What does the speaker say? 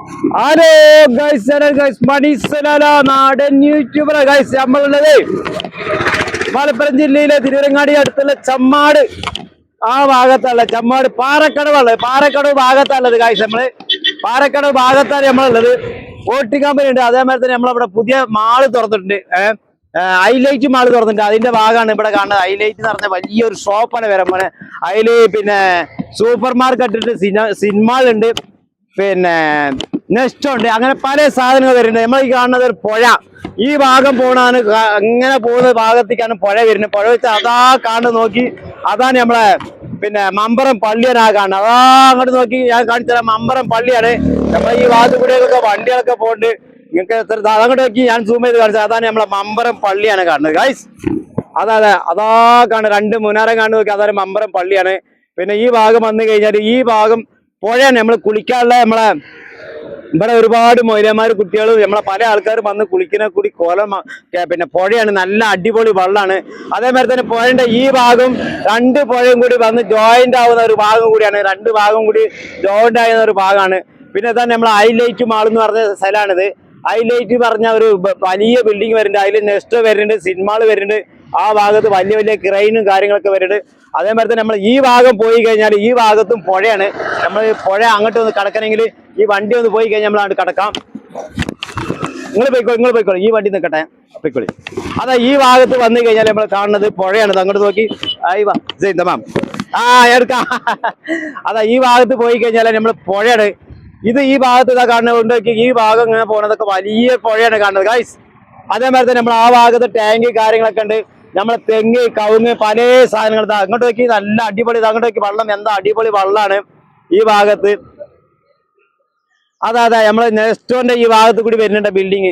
Hello guys മണീസലാല നാടൻ YouTuber guys നമ്മളുള്ളത് മലപ്പുറം ജില്ലയിലെ തിരുവരങ്ങാടി അടുത്തുള്ള ചമ്മാട് ആ ഭാഗത്തുള്ള ചമ്മാട് പാറക്കടവ് ഭാഗത്തുള്ളത് ഗൈസ്. നമ്മള് പാറക്കടവ് ഭാഗത്താണ് നമ്മളുള്ളത്. ഓട്ടി കമ്പനി ഉണ്ട്. അതേമാതിരി തന്നെ നമ്മളവിടെ പുതിയ മാള് തുറന്നിട്ടുണ്ട്. ഹൈലൈറ്റ് മാള് തുറന്നിട്ടുണ്ട്. അതിന്റെ ഭാഗമാണ് ഇവിടെ കാണുന്നത്. ഹൈലൈറ്റ് എന്ന് പറഞ്ഞ വലിയൊരു ഷോപ്പാണ് വരുമ്പോൾ അതില് പിന്നെ സൂപ്പർ മാർക്കറ്റ് ഉണ്ട്, സിനിമാൾ ഉണ്ട്, പിന്നെ നെക്സ്റ്റ് ഉണ്ട്. അങ്ങനെ പല സാധനങ്ങൾ വരുന്നുണ്ട്. നമ്മൾ ഈ കാണുന്നത് ഒരു പുഴ, ഈ ഭാഗം പോണാണ്. അങ്ങനെ പോകുന്ന ഭാഗത്തേക്കാണ് പുഴ വരുന്നത്. പുഴ വെച്ച് അതാ കാണുന്നത് നോക്കി, അതാണ് നമ്മളെ പിന്നെ മമ്പറം പള്ളിയാണ്. ആ കാണുന്നത് അതാ അങ്ങോട്ട് നോക്കി ഞാൻ കാണിച്ചു തരാം. മമ്പറം പള്ളിയാണ്. നമ്മൾ ഈ വാതുകൂടിയൊക്കെ വണ്ടികളൊക്കെ പോകുന്നുണ്ട്. നിങ്ങൾക്ക് അതങ്ങോട്ട് നോക്കി ഞാൻ സൂം ചെയ്ത് കാണിച്ചത് അതാണ് നമ്മളെ മമ്പറം പള്ളിയാണ് കാണുന്നത് ഗൈസ്. അതാ കാണുന്നത്, രണ്ട് മുനാരം കാണുന്ന നോക്കി അതാണ് മമ്പറം പള്ളിയാണ്. പിന്നെ ഈ ഭാഗം വന്നു കഴിഞ്ഞാൽ ഈ ഭാഗം പുഴയാണ്. നമ്മൾ കുളിക്കാനുള്ള നമ്മളെ ഇവിടെ ഒരുപാട് മൊയിലന്മാർ കുട്ടികളും നമ്മളെ പല ആൾക്കാരും വന്ന് കുളിക്കുന്ന കൂടി കോലം പിന്നെ പുഴയാണ്. നല്ല അടിപൊളി വെള്ളമാണ്. അതേമാതിരി തന്നെ പുഴയുടെ ഈ ഭാഗം രണ്ട് പുഴയും കൂടി വന്ന് ജോയിന്റ് ആവുന്ന ഒരു ഭാഗം കൂടിയാണ്. രണ്ട് ഭാഗം കൂടി ജോയിന്റ് ആകുന്ന ഒരു ഭാഗമാണ്. പിന്നെ തന്നെ നമ്മൾ ഹൈലൈറ്റ് മാൾ എന്ന് പറഞ്ഞ സ്ഥലമാണിത്. ഹൈലൈറ്റ് പറഞ്ഞ ഒരു വലിയ ബിൽഡിംഗ് വരുന്നുണ്ട്. അതിൽ നെക്സ്റ്റ് വരുന്നുണ്ട്, സിനിമാൾ വരുന്നുണ്ട്. ആ ഭാഗത്ത് വലിയ വലിയ ക്രെയിനും കാര്യങ്ങളൊക്കെ വരുന്നുണ്ട്. അതേമാതിരി തന്നെ നമ്മൾ ഈ ഭാഗം പോയി കഴിഞ്ഞാൽ ഈ ഭാഗത്തും പുഴയാണ്. നമ്മൾ പുഴ അങ്ങോട്ട് ഒന്ന് കടക്കണമെങ്കിൽ ഈ വണ്ടി ഒന്ന് പോയി കഴിഞ്ഞാൽ നമ്മൾ അങ്ങോട്ട് കടക്കാം. നിങ്ങൾ പോയിക്കോളൂ, ഈ വണ്ടി നിൽക്കട്ടെ, പോയിക്കോളി. അതാ ഈ ഭാഗത്ത് വന്നു കഴിഞ്ഞാൽ നമ്മൾ കാണുന്നത് പുഴയാണ്. അങ്ങോട്ട് നോക്കി മാം എടുക്കാം. അതാ ഈ ഭാഗത്ത് പോയി കഴിഞ്ഞാൽ നമ്മൾ പുഴയാണ്. ഇത് ഈ ഭാഗത്ത് ഇതാ കാണുന്നത്. ഈ ഭാഗം ഇങ്ങനെ പോണതൊക്കെ വലിയ പുഴയാണ് കാണുന്നത് ഗൈസ്. അതേമാതിരി തന്നെ നമ്മൾ ആ ഭാഗത്ത് ടാങ്ക് കാര്യങ്ങളൊക്കെ ഉണ്ട്. നമ്മളെ തെങ്ങ്, കവുങ്ങ്, പല സാധനങ്ങൾ. അങ്ങോട്ട് നോക്കി നല്ല അടിപൊളി. അങ്ങോട്ട് നോക്കി വെള്ളം എന്താ അടിപൊളി വെള്ളമാണ് ഈ ഭാഗത്ത്. അതെ നമ്മളെ നെസ്റ്റോന്റെ ഈ ഭാഗത്ത് കൂടി വരുന്നുണ്ട് ബിൽഡിങ്.